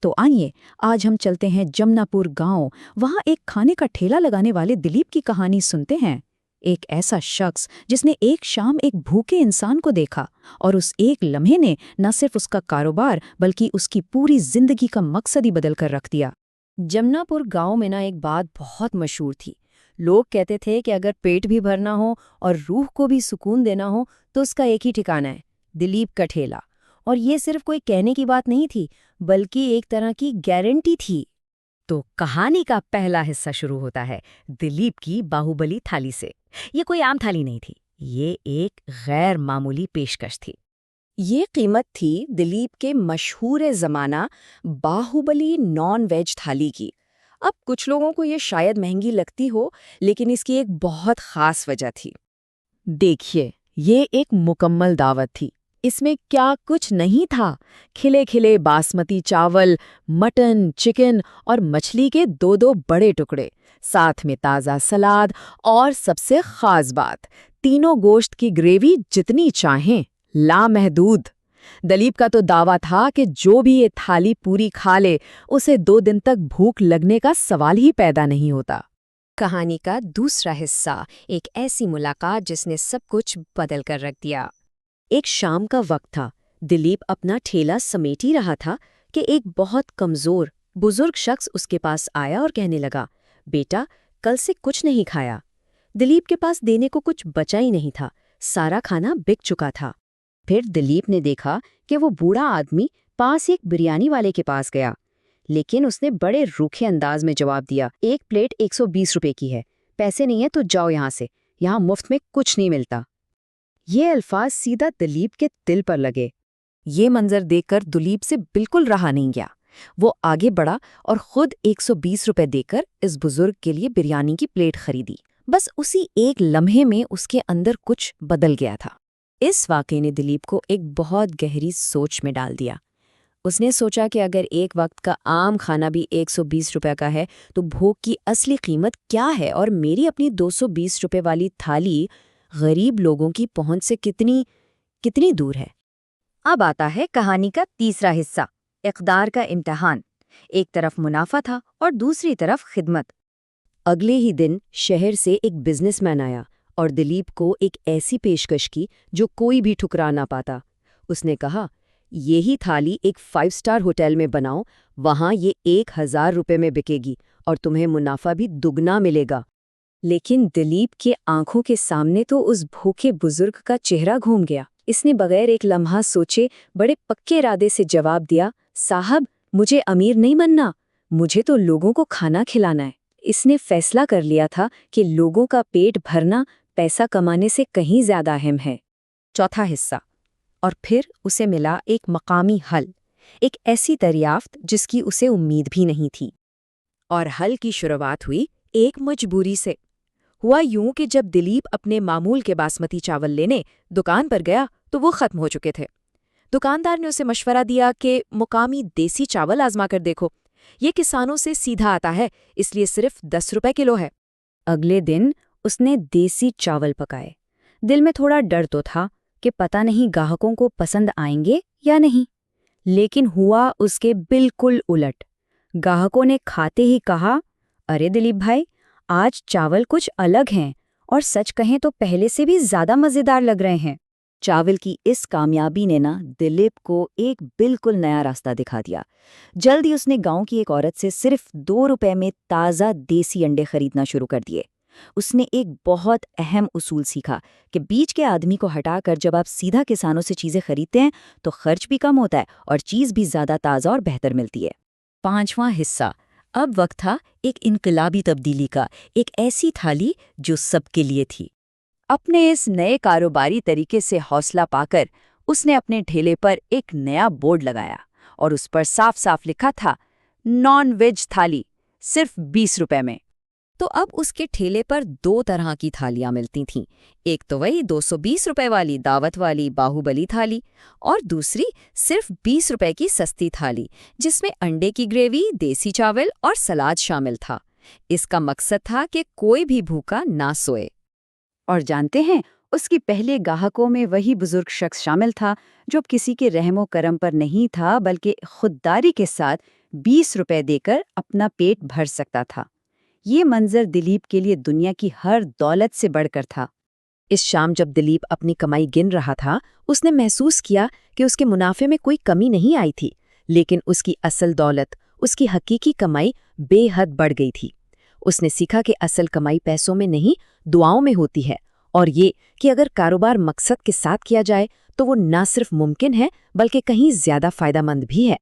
तो आइए आज हम चलते हैं जमनापुर गांव। वहां एक खाने का ठेला लगाने वाले दिलीप की कहानी सुनते हैं। एक ऐसा शख्स जिसने एक शाम एक भूखे इंसान को देखा और उस एक लम्हे ने न सिर्फ उसका कारोबार बल्कि उसकी पूरी जिंदगी का मकसद ही बदल कर रख दिया। जमनापुर गांव में ना एक बात बहुत मशहूर थी। लोग कहते थे कि अगर पेट भी भरना हो और रूह को भी सुकून देना हो तो उसका एक ही ठिकाना है, दिलीप का ठेला। और ये सिर्फ कोई कहने की बात नहीं थी, बल्कि एक तरह की गारंटी थी। तो कहानी का पहला हिस्सा शुरू होता है दिलीप की बाहुबली थाली से। ये कोई आम थाली नहीं थी, ये एक गैर मामूली पेशकश थी। ये कीमत थी दिलीप के मशहूर ज़माना बाहुबली नॉन वेज थाली की। अब कुछ लोगों को ये शायद महंगी लगती हो, लेकिन इसकी एक बहुत ख़ास वजह थी। देखिए, ये एक मुकम्मल दावत थी। इसमें क्या कुछ नहीं था। खिले खिले बासमती चावल, मटन, चिकन और मछली के दो दो बड़े टुकड़े, साथ में ताज़ा सलाद और सबसे ख़ास बात, तीनों गोश्त की ग्रेवी जितनी चाहें, लामहदूद। दलीप का तो दावा था कि जो भी ये थाली पूरी खा ले, उसे 2 दिन तक भूख लगने का सवाल ही पैदा नहीं होता। कहानी का दूसरा हिस्सा, एक ऐसी मुलाकात जिसने सब कुछ बदल कर रख दिया। एक शाम का वक्त था। दिलीप अपना ठेला समेट ही रहा था कि एक बहुत कमजोर बुजुर्ग शख्स उसके पास आया और कहने लगा, बेटा, कल से कुछ नहीं खाया। दिलीप के पास देने को कुछ बचा ही नहीं था, सारा खाना बिक चुका था। फिर दिलीप ने देखा कि वो बूढ़ा आदमी पास एक बिरयानी वाले के पास गया, लेकिन उसने बड़े रूखे अंदाज में जवाब दिया, एक प्लेट 120 रुपए की है, पैसे नहीं है तो जाओ यहाँ से, यहाँ मुफ्त में कुछ नहीं मिलता। ये अल्फाज सीधा दिलीप के दिल पर लगे। ये मंजर देखकर दिलीप से बिल्कुल रहा नहीं गया। वो आगे बढ़ा और खुद 120 रुपए देकर इस बुजुर्ग के लिए बिरयानी की प्लेट खरीदी। बस उसी एक लम्हे में उसके अंदर कुछ बदल गया था। इस वाकये ने दिलीप को एक बहुत गहरी सोच में डाल दिया। उसने सोचा कि अगर एक वक्त का आम खाना भी 120 रुपए का है, तो भूख की असली कीमत क्या है और मेरी अपनी 220 रुपए वाली थाली गरीब लोगों की पहुंच से कितनी कितनी दूर है। अब आता है कहानी का तीसरा हिस्सा, इक़दार का इम्तिहान। एक तरफ मुनाफा था और दूसरी तरफ खिदमत। अगले ही दिन शहर से एक बिजनेसमैन आया और दिलीप को एक ऐसी पेशकश की जो कोई भी ठुकरा ना पाता। उसने कहा, यही थाली एक 5 स्टार होटल में बनाओ, वहां ये 1000 रुपए में बिकेगी और तुम्हें मुनाफा भी दुगना मिलेगा। लेकिन दिलीप के आंखों के सामने तो उस भूखे बुजुर्ग का चेहरा घूम गया। इसने बगैर एक लम्हा सोचे बड़े पक्के इरादे से जवाब दिया, साहब, मुझे अमीर नहीं बनना, मुझे तो लोगों को खाना खिलाना है। इसने फैसला कर लिया था कि लोगों का पेट भरना पैसा कमाने से कहीं ज्यादा अहम है। चौथा हिस्सा, और फिर उसे मिला एक मकामी हल, एक ऐसी दरियाफ्त जिसकी उसे उम्मीद भी नहीं थी। और हल की शुरुआत हुई एक मजबूरी से। हुआ यूं कि जब दिलीप अपने मामूल के बासमती चावल लेने दुकान पर गया तो वो खत्म हो चुके थे। दुकानदार ने उसे मशवरा दिया कि मुकामी देसी चावल आजमा कर देखो, ये किसानों से सीधा आता है, इसलिए सिर्फ 10 रुपए किलो है। अगले दिन उसने देसी चावल पकाए। दिल में थोड़ा डर तो था कि पता नहीं ग्राहकों को पसंद आएंगे या नहीं, लेकिन हुआ उसके बिल्कुल उलट। ग्राहकों ने खाते ही कहा, अरे दिलीप भाई, आज चावल कुछ अलग हैं और सच कहें तो पहले से भी ज्यादा मजेदार लग रहे हैं। चावल की इस कामयाबी ने ना दिलीप को एक बिल्कुल नया रास्ता दिखा दिया। जल्द ही उसने गांव की एक औरत से सिर्फ 2 रुपए में ताज़ा देसी अंडे खरीदना शुरू कर दिए। उसने एक बहुत अहम उसूल सीखा कि बीच के आदमी को हटाकर जब आप सीधा किसानों से चीज़ें खरीदते हैं तो खर्च भी कम होता है और चीज़ भी ज़्यादा ताज़ा और बेहतर मिलती है। पांचवां हिस्सा, अब वक्त था एक इनकलाबी तब्दीली का, एक ऐसी थाली जो सबके लिए थी। अपने इस नए कारोबारी तरीके से हौसला पाकर उसने अपने ठेले पर एक नया बोर्ड लगाया और उस पर साफ साफ लिखा था, नॉन वेज थाली, सिर्फ 20 रुपए में। तो अब उसके ठेले पर 2 तरह की थालियां मिलती थीं। एक तो वही 220 रुपए वाली दावत वाली बाहुबली थाली, और दूसरी सिर्फ 20 रुपए की सस्ती थाली जिसमें अंडे की ग्रेवी, देसी चावल और सलाद शामिल था। इसका मकसद था कि कोई भी भूखा ना सोए। और जानते हैं, उसकी पहले ग्राहकों में वही बुजुर्ग शख्स शामिल था जो किसी के रहमो करम पर नहीं था, बल्कि खुददारी के साथ 20 रुपए देकर अपना पेट भर सकता था। ये मंजर दिलीप के लिए दुनिया की हर दौलत से बढ़कर था। इस शाम जब दिलीप अपनी कमाई गिन रहा था, उसने महसूस किया कि उसके मुनाफे में कोई कमी नहीं आई थी, लेकिन उसकी असल दौलत, उसकी हकीकी कमाई बेहद बढ़ गई थी। उसने सीखा कि असल कमाई पैसों में नहीं, दुआओं में होती है, और ये कि अगर कारोबार मकसद के साथ किया जाए तो वो न सिर्फ मुमकिन है बल्कि कहीं ज्यादा फायदेमंद भी है।